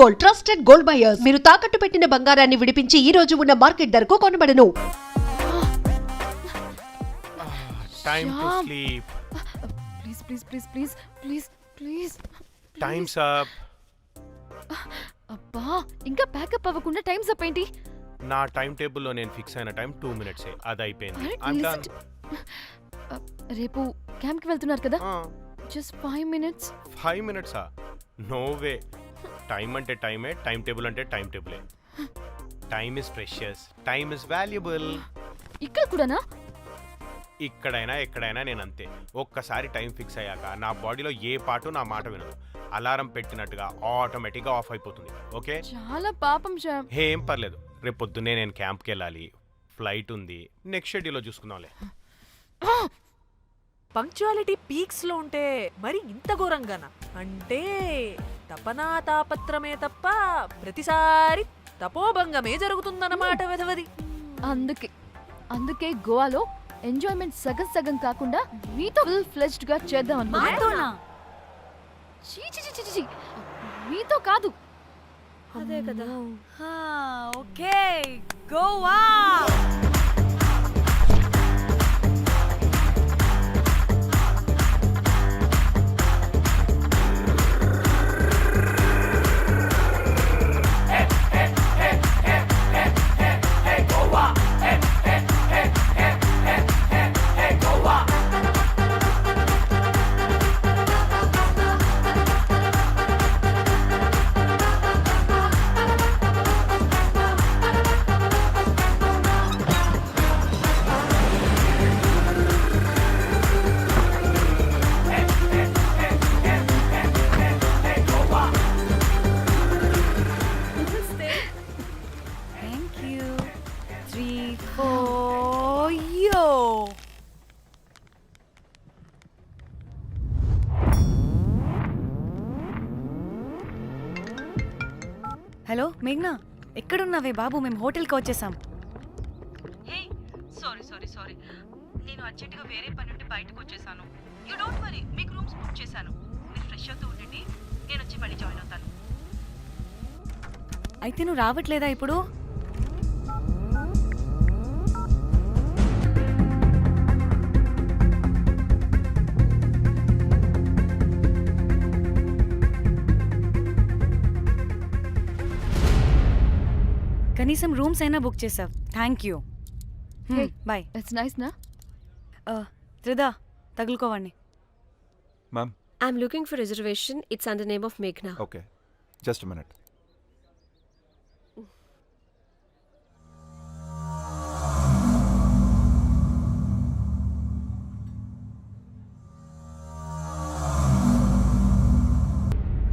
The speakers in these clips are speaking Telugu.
Gold, trusted gold buyers. మీరు తాకట్టు పెట్టిన బంగారాన్ని విడిపించి ఈ రోజు ఉన్న మార్కెట్ ధరకు కొనబడను. Time to sleep. Please Time's up. అబ్బా ఇంకా ప్యాకప్ అవ్వకుండా టైమ్స్ అప్ ఏంటి? నా టైం టేబుల్లో నేను ఫిక్స్ అయిన టైం 2 minutes అది అయిపోయింది. రేపు క్యాంప్ కి వెళ్తున్నారు కదా, just 5 minutes. 5 minutes no way. Time అంటే టైమే, టైం టేబుల్ అంటే టైం టేబులే. Time is precious, time is valuable. ఇక్కడ కూడానా? ఇక్కడైనా ఎక్కడైనా నేను అంతే. ఒక్కసారి టైం ఫిక్స్ అయ్యాక నా బాడీలో ఏ పాటు నా మాట వినదు. అలారం పెట్టినట్టుగా ఆటోమేటిక్గా ఆఫ్ అయిపోతుంది. ఓకే, చాలా పాపం శ్యామ్. ఏం పర్లేదు, రేపు పొద్దున్నే నేను క్యాంప్కి వెళ్ళాలి, ఫ్లైట్ ఉంది. నెక్స్ట్ షెడ్యూల్లో చూసుకుందాంలే. పంక్చువాలిటీ పీక్స్ లో ఉంటే మరి ఇంత ఘోరంగానా? అంటే తపనా తాపత్రమే తప్ప ప్రతిసారి తపోభంగమే జరుగుతుందన్నమాట వెధవది. అందుకే గోవాలో ఎంజాయ్మెంట్ సగం సగం కాకుండా మీతో ఫుల్ ఫ్లెజ్డ్ గా చేద్దాం అనుకున్నా. మీతో కాదు. అదే కదా. ఓకే, గోవా. హలో మేఘ్నా, ఎక్కడున్నావే బాబు? మేము హోటల్కి వచ్చేసాం. హే, సారీ నేను అర్జెంటుగా వేరే పని నుండి బయటకు వచ్చేసాను. యూ డోంట్ వరీ, మీకు రూమ్స్ బుక్ చేశాను. మీరు ఫ్రెష్ అవుతూ ఉండండి, నేను వచ్చి మళ్ళీ జాయిన్ అవుతాను. అయితే నువ్వు రావట్లేదా ఇప్పుడు? కనీసం రూమ్స్ అయినా బుక్ చేసావు, thank you. Bye. It's nice నా. త్రిదా, తగులుకోవండి. Ma'am. I'm looking for reservation. It's under name of Meghna. Okay. Just a minute.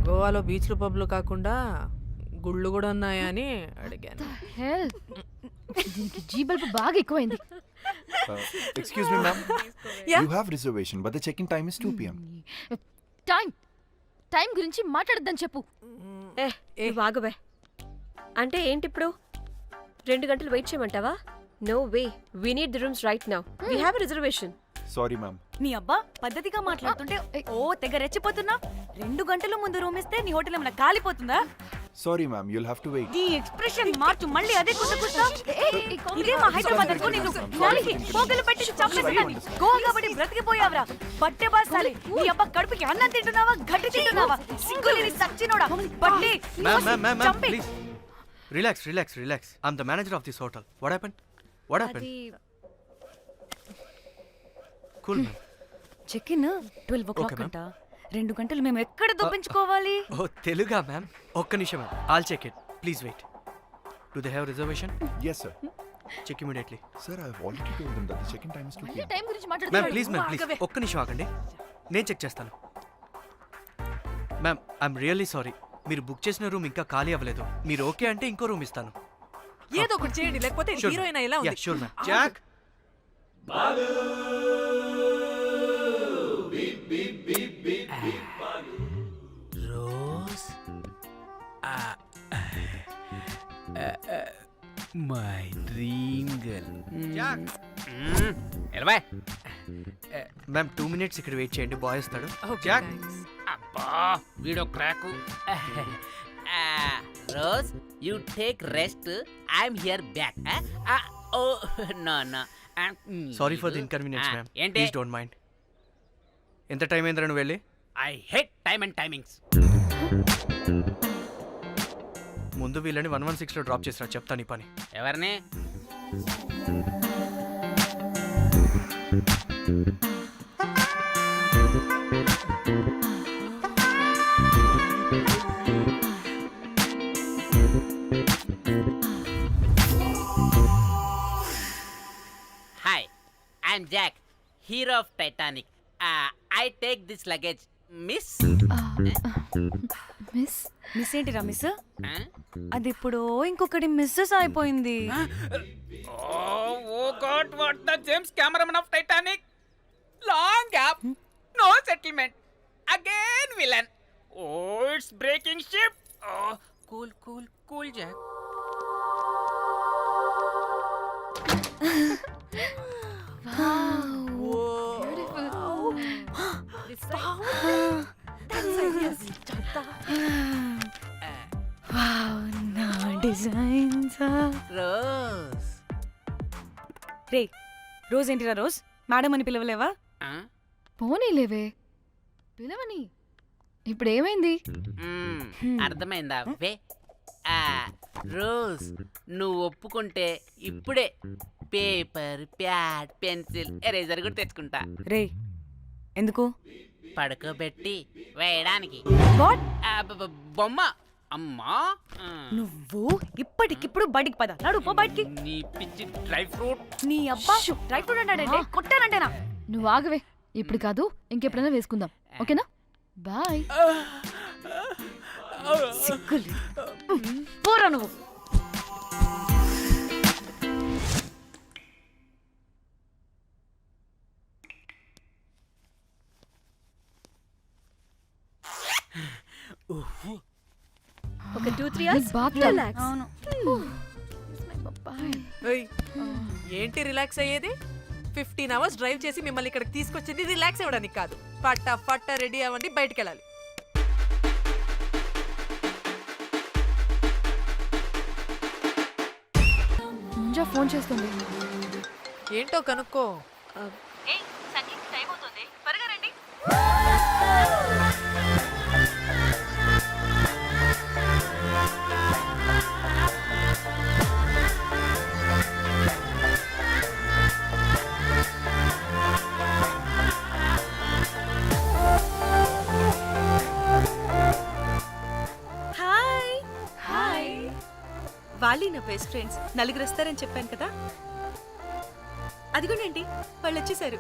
గోవాలో బీచ్లు పబ్లు కాకుండా గుళ్ళు కూడా ఉన్నాయా అని అడిగాను. దీనికి జీ బల్బ్ బాగా ఎక్కువైంది. Excuse me, ma'am. Yeah. You have reservation, but the check-in time is 2 p.m. Time గురించి మాట్లాడద్దని చెప్పు. వాగవే. అంటే ఏంటి ఇప్పుడు 2 గంటలు వెయిట్ చేయమంటావా? No way, we need the rooms right now. We have a reservation. Sorry, ma'am. నీ అబ్బా పద్ధతిగా మాట్లాడుతుంటే తెగ రెచ్చిపోతున్నా. 2 గంటల ముందు రూమ్ ఇస్తే నీ హోటల్ ఏమైనా కాలిపోతుందా? Sorry, ma'am. You'll have to wait. నీ ఎక్స్ప్రెషన్ మార్చు, మళ్ళీ అదే కుసకుసా. ఇదే మా హైదరాబాద్ అనుకో. నిన్ను నాలికి పోగలు పెట్టి చంపేస్తాను. గోవా కాబట్టి బ్రతికిపోయావరా బట్టే బాసాలి. నీ అబ్బా కడుపుకి అన్నం తింటున్నావా, గడ్డి తింటున్నావా? సింగులిని సచ్చినోడా బట్టే. Ma'am, please. Relax. I'm the manager of this hotel. What happened? Cool, ma'am. Check in 12 o'clock అంట. 2 గంటలు మేము ఎక్కడ దొప్పించుకోవాలి? Oh, Teluga, ma'am. ఒక్క నిమిషం, ma'am. I'll check it. Please wait. Do they have reservation? Yes, sir. Check immediately. Sir, I've already told them that the check-in time is 2 p.m. Time గురించి Ma'am, మాట్లాడుతున్నాడు. please. ఒక్క నిమిషం ఆగండి, నేను చెక్ చేస్తాను. Ma'am, I'm really sorry. మీరు బుక్ చేసిన రూమ్ ఇంకా ఖాళీ అవ్వలేదు. మీరు ఓకే అంటే ఇంకో రూమ్ ఇస్తాను. ఏదో ఒకటి చేయండి, లేకపోతే హీరోయిన్ ఎలా ఉంది? Sure ma'am. Jack, Rose, my dream girl. Jack. ఎలవా మ్యామ్ 2 minutes ఇక్కడ వెయిట్ చేయండి, బాయ్ వస్తాడు. Okay, Jack. thanks. అబ్బా వీడో క్రాకు. Rose you take rest I'm here back. Oh no no. Sorry for the inconvenience ma'am. ఏంటి? Please don't mind. ఎంత టైం అయిందిరా నువ్వు వెళ్ళి? I hate time and timings. ముందు వీళ్ళని 116లో డ్రాప్ చేసినా చెప్తాను ఈ పని. ఎవరిని? Hi, I'm Jack, hero of Titanic. I take this luggage miss. Miss miss ఏంటిరా మిస్? అది ఇప్పుడు ఇంకొకటి మిస్సెస్ అయిపోయింది. Oh God, what the James cameraman of Titanic. Long gap, no settlement, again villain. Oh it's breaking ship. Cool cool cool Jack. Rose. రే రోజ్ ఏంటిరా రోజ్? మేడం అని పిలవలేవా? పోనీలేవే, పిలవని. ఇప్పుడు ఏమైంది? అర్థమైందా? వే రోజ్, నువ్వు ఒప్పుకుంటే ఇప్పుడే పేపర్, ప్యాడ్, పెన్సిల్, ఎరేజర్ కూడా తెచ్చుకుంటా. రే ఎందుకు? పడుకోబెట్టి వేయడానికి. వాట్? బొమ్మ. అమ్మా, నువ్వు ఇప్పటికిప్పుడు బయటికి పద. నడు పో బయటికి. నీ పిచ్చి డ్రై ఫ్రూట్. నీ అబ్బా డ్రై ఫ్రూట్ అన్నాడంటే కొట్టానంటేనా? నువ్వు ఆగవే, ఇప్పుడు కాదు ఇంకెప్పుడైనా వేసుకుందాం, ఓకేనా? బాయ్. సిగ్గులు పోరా నువ్వు. ఒక 2-3 hours bath relax. అవును. ఏయ్, ఏంటి రిలాక్స్ అయ్యేది? 15 hours డ్రైవ్ చేసి మిమ్మల్ని ఇక్కడికి తీసుకొచ్చింది రిలాక్స్ అవ్వడానికి కాదు. ఫట్ట రెడీ అవ్వండి, బయటికి వెళ్ళాలి. ముంజా ఫోన్ చేస్తుంది. ఏంటో కనుక్కో. ఏయ్ సంగీత్, టైం అవుతుంది, త్వరగా రండి. Hi hi. వాళ్ళీ నా బెస్ట్ ఫ్రెండ్స్. నలుగురు వస్తారని చెప్పాను కదా, అదిగోనండి వాళ్ళు వచ్చేసారు.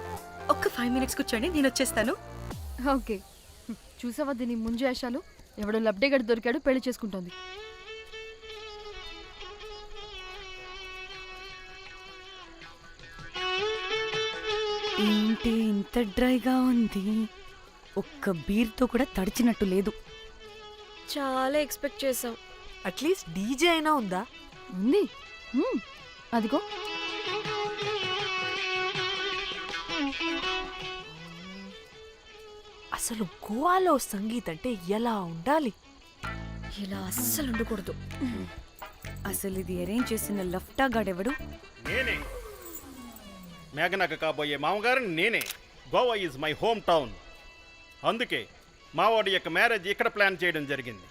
ఒక్క 5 minutes కూర్చోండి, నేను వచ్చేస్తాను. ఓకే, చూసావా దీని ముంజేషాలు? ఎవడో లబ్డేగడ్ దొరికాడు, పెళ్లి చేసుకుంటోంది. ఏంటి ఇంత డ్రైగా ఉంది? ఒక్క బీర్తో కూడా తడిచినట్టు లేదు. చాలా ఎక్స్పెక్ట్ చేసాం. అట్లీస్ట్ డీజే అయినా ఉందా? ఉంది. అదిగో. అసలు గోవాలో సంగీత్ అంటే ఎలా ఉండాలి? ఇలా అస్సలు ఉండకూడదు. అసలు ఇది అరేంజ్ చేసిన లఫ్టా గాడెవడు? నేనే మేఘనకు కాబోయే మామగారిని నేనే. Goa is my home town. అందుకే మావాడి యొక్క మ్యారేజ్ ఇక్కడ ప్లాన్ చేయడం జరిగింది.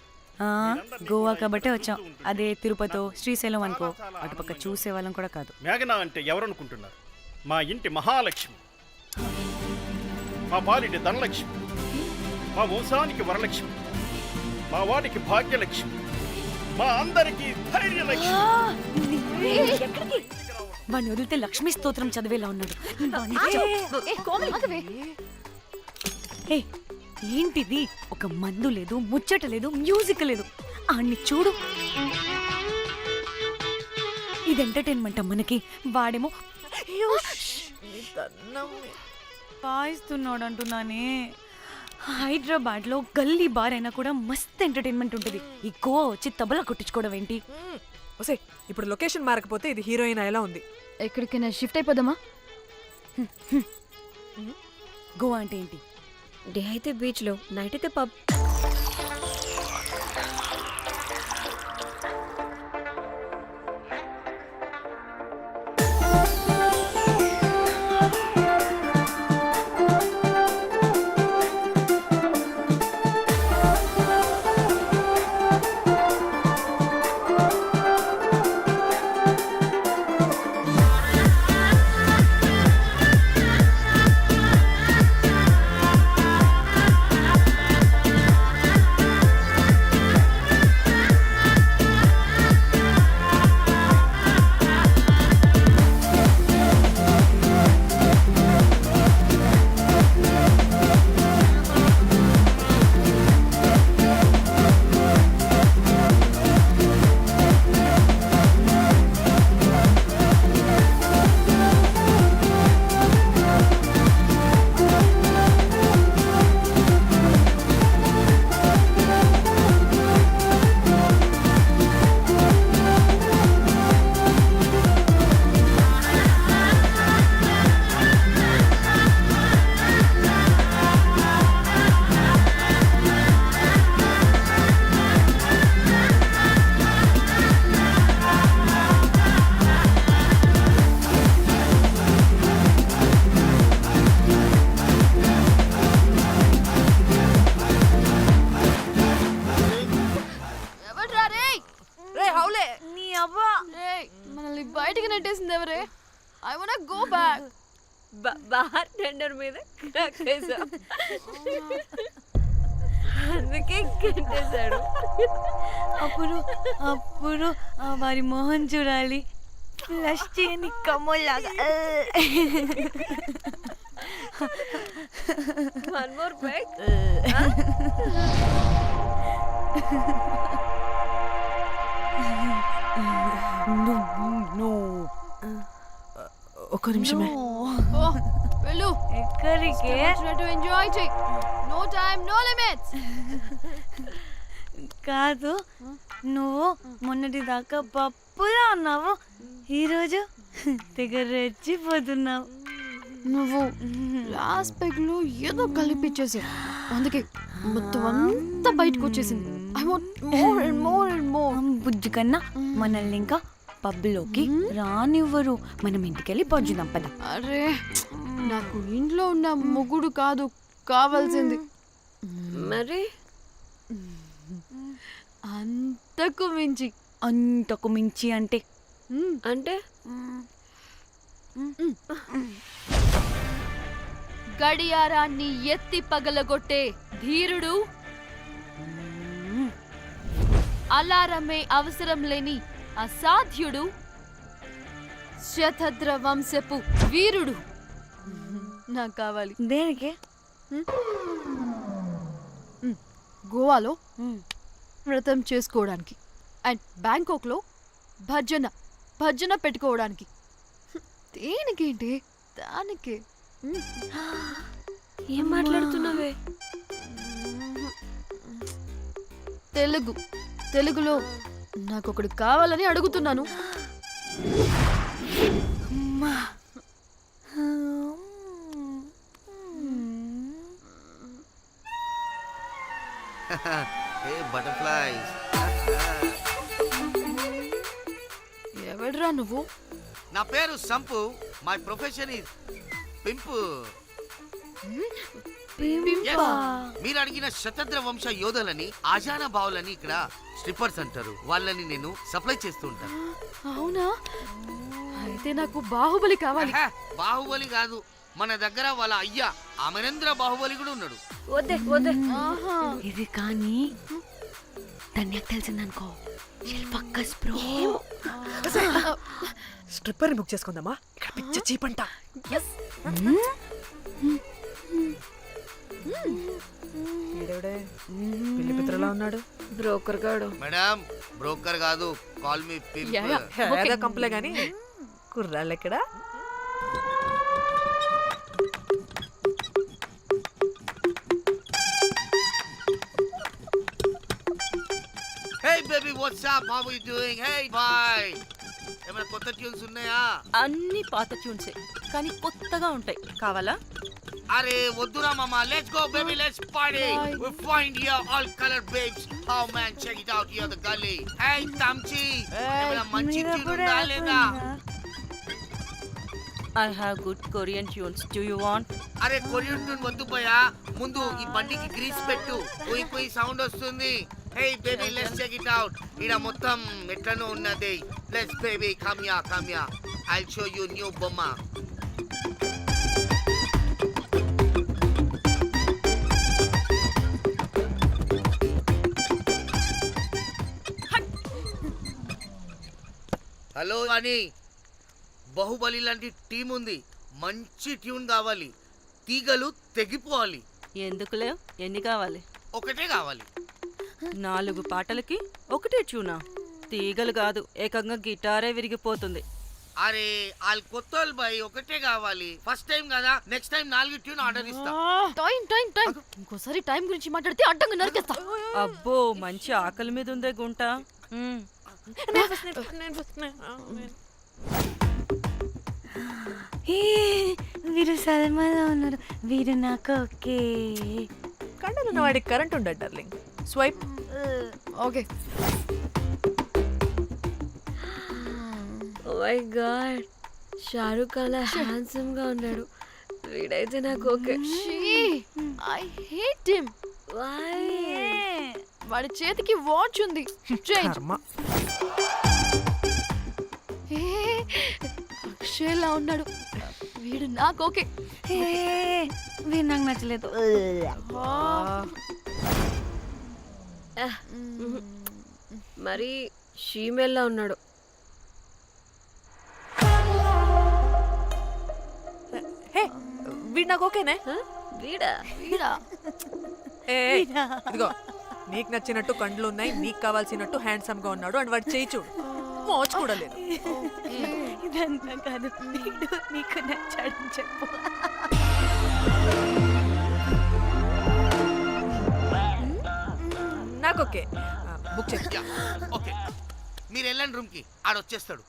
గోవా కాబట్టే వచ్చాం. అదే తిరుపతి, శ్రీశైలం అనుకో, అటుపక్క చూసే వాళ్ళం కూడా కాదు. మేఘన అంటే ఎవరనుకుంటున్నారు? మా ఇంటి మహాలక్ష్మి, మా పాలిటి ధనలక్ష్మి, మా వంశానికి వరలక్ష్మి, మా వాడికి భాగ్యలక్ష్మి, మా అందరికీ ధైర్యలక్ష్మి. వాడిని వదిలితే లక్ష్మీ స్తోత్రం చదివేలా ఉన్నాడు. ఏంటిది? ఒక మందు లేదు, ముచ్చట లేదు, మ్యూజిక్ లేదు. ఆన్ని చూడు. ఇది ఎంటర్టైన్మెంట్ మనకి. వాడేమో పాయిస్తున్నాడు అంటున్నానే. హైదరాబాద్ లో గల్లీ బార్ అయినా కూడా మస్త్ ఎంటర్టైన్మెంట్ ఉంటుంది. ఈ గోవా వచ్చి తబలా కొట్టించుకోవడం ఏంటి? ఒసే, ఇప్పుడు లొకేషన్ మారకపోతే ఇది హీరోయిన్ ఎలా ఉంది? ఎక్కడికైనా షిఫ్ట్ అయిపోదామా? గోవా అంటే ఏంటి? డే అయితే బీచ్ లో, నైట్ అయితే పబ్. రే హౌలే నీ అబ్బా మనల్ని బయటికి నెట్టేసింది ఎవరే? I want go back. Bar tender మీద కక్కేసా అందుకే కట్టేశాడు. అప్పుడు అప్పుడు వారి మొహం చూడాలి, ఫ్లష్ చేయని కమ్మలాగా. One more back. ఒక్క నిమిషమే. వెళ్ళు. ఎక్కడికే? ఎంజాయ్ చెయ్. No time no limits. కాదు, నువ్వు మొన్నటి దాకా పప్పులా ఉన్నావు, ఈరోజు తెగ రెచ్చిపోతున్నావు. నువ్వు లాస్ట్ పెగ్ లో ఏదో కలిపిచ్చేసి అందుకే మొత్తం అంతా బయటకు వచ్చేసింది. I want more and more and more. బుజ్జు కన్నా మనల్ని ఇంకా పబ్లోకి రానివ్వరు. మనం ఇంటికెళ్ళి పొంచుదాం పద. అరే నాకు ఇంట్లో ఉన్న మొగుడు కాదు కావాల్సింది. మరి అంతకు మించి. అంతకు మించి అంటే అంటే గడియారాన్ని ఎత్తి పగలగొట్టే ధీరుడు, అలారమే అవసరం లేని అసాధ్యుడు, శతద్ర వంశపు వీరుడు నాకు కావాలి. దేనికి? గోవాలో వ్రతం చేసుకోవడానికి అండ్ బ్యాంకాక్లో భజన పెట్టుకోవడానికి. దేనికేంటి? దానికే. ఏం మాట్లాడుతున్నావే? తెలుగులో నాకొకడు కావాలని అడుగుతున్నాను. ఎవడ్రా నువ్వు? నా పేరు Sampu. My profession is pimp. మీరు అడిగిన శతద్ర వంశ యోధులని, ఆజానా బావులని ఇక్కడ స్ట్రిప్పర్స్ అంటారు. వాళ్ళని నేను సప్లై చేస్తూ ఉంటాను. అవునా? అయితే నాకు బాహుబలి కావాలి. బాహుబలి కాదు, మన దగ్గర వాళ్ళ అయ్యా అమరేంద్ర బాహుబలి కూడా ఉన్నాడు. వద్దే వద్దే. ఇది కానీ ధన్యకు తెలిసిందనుకో, స్ట్రిప్పర్ బుక్ చేసుకుందామా? ఇక్కడ పిచ్చ చీపంట. పిల్లి పిత్రలా ఉన్నాడు. బ్రోకర్ గాడు. మేడం బ్రోకర్ కాదు, కాల్ మీ పింప్. కంపలే గాని కుర్రాళ్ళు ఎక్కడ? Hey baby, what's up? How are you doing? Hey bye. ఏమైనా కొత్త ట్యూన్స్ ఉన్నాయా? అన్ని పాత ట్యూన్సే కానీ కొత్తగా ఉంటాయి. కావాలా? అరే వద్దురా మామ. Let's go baby, let's party. We find here all color babes. Oh man, check it out here the gully. Hey Tamchi, ఏమైనా మంచి ట్యూన్ ఉందా లేదా? I have good Korean tunes. Do you want? అరే కొరియన్ ట్యూన్ వద్దు పోయా, ముందు ఈ బండికి గ్రీస్ పెట్టు. కొయి కొయి సౌండ్ వస్తుంది. Hey baby, let's check it out. ఇడ మొత్తం ఎట్లనో ఉన్నది. Let's baby, come here. I'll show you new బొమ్మ. హలో అని బాహుబలి లాంటి టీం ఉంది. మంచి ట్యూన్ కావాలి. తీగలు తెగిపోవాలి. ఎందుకులే? ఎన్ని కావాలి? ఒకటే కావాలి. 4 పాటలకి ఒకటే ట్యూనా? తీగలు కాదు, ఏకంగా గిటారే విరిగిపోతుంది. అరే వాళ్ళు కొత్త వాళ్ళు బాయ్, ఒకటే కావాలి. ఫస్ట్ టైం కదా, నెక్స్ట్ టైం 4 ట్యూన్ ఆర్డర్ ఇస్తా. టైం ఇంకోసారి టైం గురించి మాట్లాడితే అడ్డంగా నరికేస్తా. అబ్బో మంచి ఆకలి మీద ఉందే గుంట. వీరు సల్మాలో ఉన్నారు. వీరు నాకు ఓకే. కండలున్న వాడికి కరెంట్ ఉండడు darling. Swipe. Okay. Oh my god, Shahrukh అలా హ్యాండ్సమ్ గా ఉన్నాడు. వీడైతే నాకు okay. I hate him. Why? వాడి చేతికి వాచ్ ఉంది. చేంజ్. కర్మ. ఏ, అక్షయ్లా ఉన్నాడు వీడు. నాకు ఓకే. వీడు నాకు నచ్చలేదు. మరి షీమేల్లా ఉన్నాడు. హే వీడు నాకు ఓకేనే. వీడా? వీడా? ఇదిగో నీకు నచ్చినట్టు కండ్లు ఉన్నాయి, నీకు కావాల్సినట్టు హ్యాండ్సమ్ గా ఉన్నాడు అండ్ వాడు చేయి చూడు, మోచు కూడా లేదు. ఇదంతా కాదు, వీడు నీకు నచ్చాడని చెప్పు. నాకు ఓకే. బుక్ చేసి ఓకే, మీరు వెళ్ళండి రూమ్ కి, ఆడొచ్చేస్తాడు.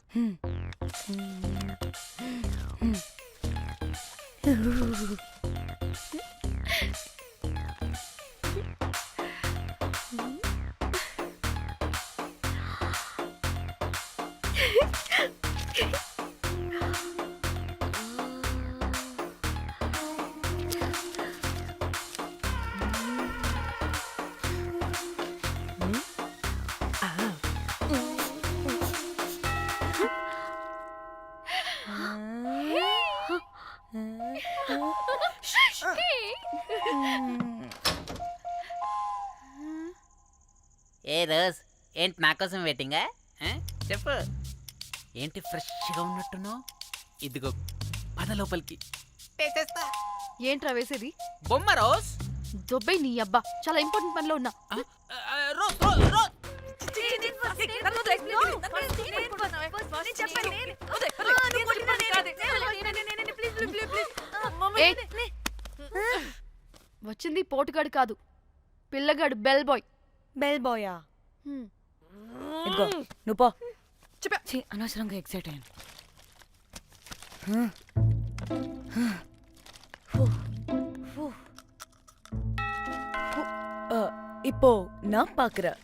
ఏ రోజ్, ఏంటి నా కోసం వెయిటింగా? చెప్పు, ఏంటి ఫ్రెష్గా ఉన్నట్టున్నావు? ఇదిగో పద లోపలికి. ఏంట్రా వేసేది? బొమ్మ రోజ్. దొబ్బై నీ అబ్బా, చాలా ఇంపార్టెంట్ పనిలో ఉన్నా. Rose rose rose. వచ్చింది పోటుగాడు కాదు, పిల్లగాడు. Bell boy. బెల్ బాయా? ఇదిగో నువ్వు పో. ఛీ, అనవసరంగా ఎక్సైట్ అయ్యాను. இப்போ நான் பாக்குறேன்.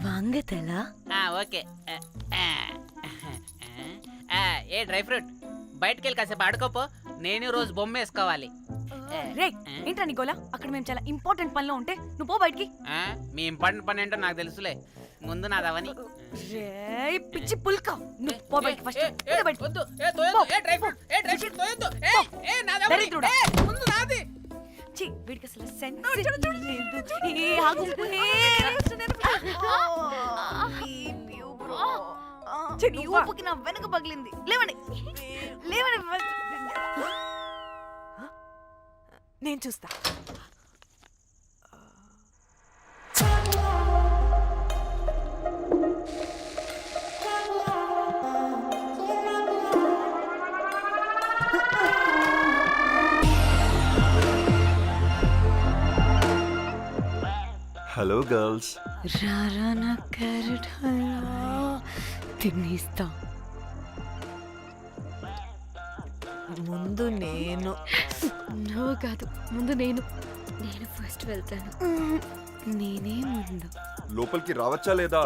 வாங்க தலா. ఓకే. ఏ డ్రై ఫ్రూట్, బయటకు వెళ్ళి కాసేపు ఆడుకోపో, నేను రోజు బొమ్మ వేసుకోవాలి. రే ఏంట్రా నీ గోలా? అక్కడ మేము చాలా ఇంపార్టెంట్ పనిలో ఉంటే నువ్వు పో బయటికి. మీ ఇంపార్టెంట్ పని ఏంటో నాకు తెలుసులే, ముందు నాదవని. రే పిచ్చి పుల్క, నువ్వు పో బయటికి ఫస్ట్. వద్దు, డ్రై ఫ్రూట్, డ్రై ఫ్రూట్ తోయొద్దు. దరిద్రుడా. ముందు నాది. ఛీ, వీడికి అసలు సెన్స్ లేదు. ఏ ఆగు. చెడి ఊపుకి నా వెనక పగిలింది. లేవండి లేవండి. నేను చూస్తా. Hello girls. రారా నా క్యారెట్ హల్వా తినేస్తా. ముందు నేను. నువ్వు కాదు, ముందు నేను. నేను ఫస్ట్ వెళ్తాను. నేనే ముందు. లోపలికి రావచ్చా లేదా?